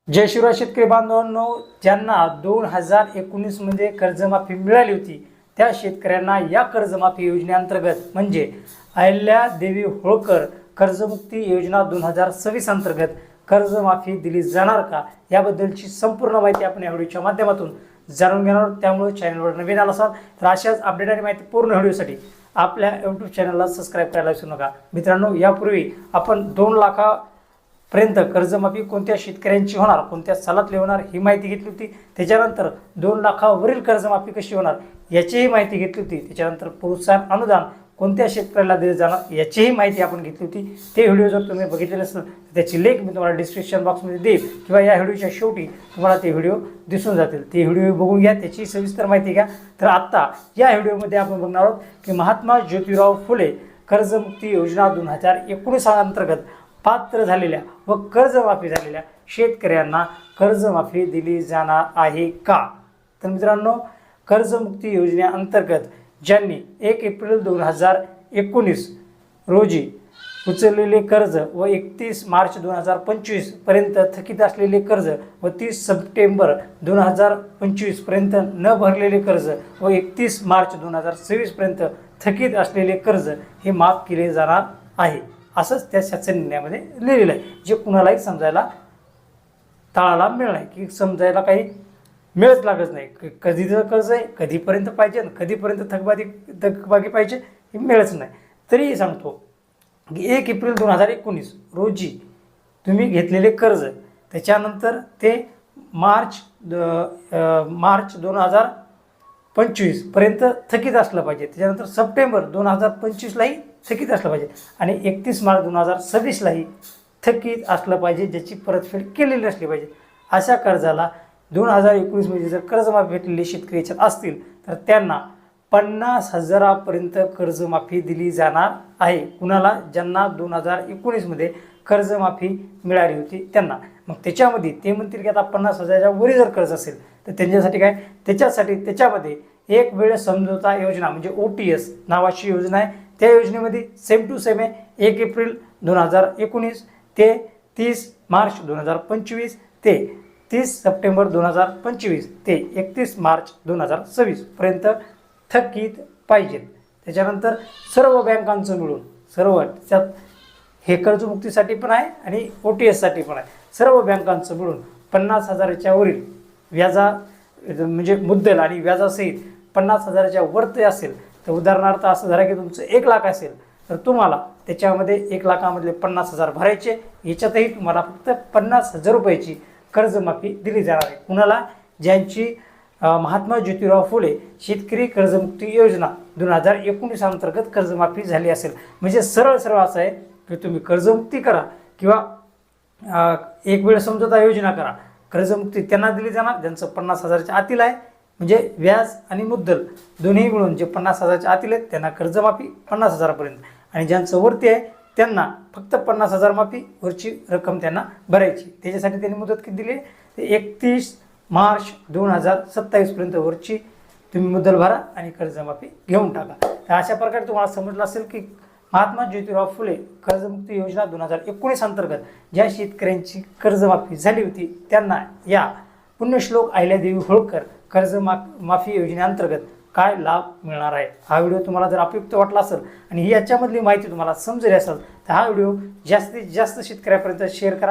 जय शिवराय शेतकरी बांधवांनो, ज्यांना 2019 मध्ये कर्जमाफी मिळाली होती त्या शेतकऱ्यांना या कर्जमाफी योजनेअंतर्गत म्हणजे अहिल्यादेवी होळकर कर्जमुक्ती योजना 2026 अंतर्गत कर्जमाफी दिली जाणार का याबद्दलची संपूर्ण माहिती आपण या व्हिडिओच्या माध्यमातून जाणून घेणार आहोत। त्यामुळे चॅनलवर नवीन आला असाल तर अशाच अपडेट आणि माहिती पूर्ण व्हिडिओसाठी आपल्या YouTube चॅनलला सबस्क्राइब करायला विसरू नका। मित्रांनो, यापूर्वी आपण 2 लाखापर्यंत कर्जमाफी कोणत्या शेतकऱ्यांची होणार, कोणत्या सालातली होणार ही माहिती घेतली होती। त्याच्यानंतर 2 लाखावरील कर्जमाफी कशी होणार याचीही माहिती घेतली होती। त्याच्यानंतर प्रोत्साहन अनुदान कोणत्या शेतकऱ्याला दिले जाणार याचीही माहिती आपण घेतली होती। ते व्हिडिओ जर तुम्ही बघितले नसेल तर त्याची लिंक मी तुम्हाला डिस्क्रिप्शन बॉक्समध्ये देईन किंवा या व्हिडिओच्या शेवटी तुम्हाला ते व्हिडिओ दिसून जातील। ते व्हिडिओ बघून घ्या, त्याची सविस्तर माहिती घ्या। तर आता या व्हिडिओमध्ये आपण बघणार आहोत की महात्मा ज्योतिराव फुले कर्जमुक्ती योजना 2019 अंतर्गत पात्र झालेल्या व कर्जमाफी झालेल्या शेतकऱ्यांना कर्जमाफी दिली जाणार आहे का। तर मित्रांनो, कर्जमुक्ती योजनेअंतर्गत ज्यांनी 1 एप्रिल 2019 रोजी उचललेले कर्ज व 31 मार्च 2025 पर्यंत थकीत असलेले कर्ज व 30 सप्टेंबर 2025 पर्यंत न भरलेले कर्ज व 31 मार्च 2026 पर्यंत थकीत असलेले कर्ज हे माफ केले जाणार आहे, असंच त्या शासन निर्णयामध्ये लिहिलेलं आहे। जे कुणालाही समजायला ताळाला मिळणार की समजायला काही मिळच लागत नाही। कधीचं कर्ज आहे, कधीपर्यंत पाहिजे, कधीपर्यंत थकबाकी पाहिजे हे मिळच नाही। तरीही सांगतो की 1 एप्रिल 2019 रोजी तुम्ही घेतलेले कर्ज त्याच्यानंतर ते मार्च 2025 पर्यंत थकीत असलं पाहिजे। त्याच्यानंतर सप्टेंबर 2025लाही थकीत असलं पाहिजे आणि 31 मार्च 2026लाही थकीत असलं पाहिजे, ज्याची परतफेड केलेली असली पाहिजे। अशा कर्जाला 2019 मध्ये जर कर्जमाफी भेटलेले शेतकरी याच्यात असतील तर त्यांना 50,000 पर्यंत कर्जमाफी दिली जाणार आहे। कुणाला? ज्यांना 2019 मध्ये कर्जमाफी मिळाली होती त्यांना। मग त्याच्यामध्ये ते म्हणतील की आता 50,000च्या वरी जर कर्ज असेल तर त्यांच्यासाठी काय, त्याच्यामध्ये एक वेळ समझोता योजना म्हणजे OTS नावाची योजना आहे। त्या योजनेमध्ये सेम टू सेम आहे 1 एप्रिल 2019 ते 30 मार्च 2025 ते 30 सप्टेंबर 2025 ते 31 मार्च 2026 पर्यंत थकीत पाहिजेत। त्याच्यानंतर सर्व बँकांचं मिळून सर्व त्यात हे कर्जमुक्तीसाठी पण आहे आणि OTS साठी पण आहे। सर्व बँकांचं मिळून 50,000च्या वरील व्याजा म्हणजे मुद्दल आणि व्याजासहित 50,000च्या वरती असेल तर उदाहरणार्थ असं झालं की तुमचं 1 लाख असेल तर तुम्हाला त्याच्यामध्ये 1 लाखामधले 50,000 भरायचे। याच्यातही तुम्हाला फक्त 50,000 रुपयाची कर्जमाफी दिली जाणार आहे। कुणाला? ज्यांची महात्मा ज्योतिराव फुले शेतकरी कर्जमुक्ती योजना 2019 अंतर्गत कर्जमाफी झाली असेल। म्हणजे सरळ असं आहे की तुम्ही कर्जमुक्ती करा किंवा एक वेळ समझोता योजना करा, कर्जमुक्ती त्यांना दिली जाणार ज्यांचं 50,000च्या आतील आहे, म्हणजे व्याज आणि मुद्दल दोन्ही मिळून जे 50,000च्या आतील आहेत त्यांना कर्जमाफी 50,000 पर्यंत, आणि ज्यांचं वरती आहे त्यांना फक्त 50,000 माफी, वरची रक्कम त्यांना भरायची। त्याच्यासाठी त्यांनी मुदत किती दिली ते 31 मार्च 2027 पर्यंत वरची तुम्ही मुद्दल भरा आणि कर्जमाफी घेऊन टाका। तर अशा प्रकारे तुम्हाला समजलं असेल की महात्मा ज्योतिराव फुले कर्जमुक्ती योजना 2019 अंतर्गत ज्या शेतकऱ्यांची कर्जमाफी झाली होती त्यांना या पुण्यश्लोक अहिल्यादेवी होळकर कर्जमाफी योजनेअंतर्गत काय लाभ मिळणार आहे। हा व्हिडिओ तुम्हाला जर उपयुक्त वाटला असेल आणि याच्यामधली माहिती तुम्हाला समजली असेल तर हा व्हिडिओ जास्तीत जास्त शेतकऱ्यापर्यंत शेअर करा।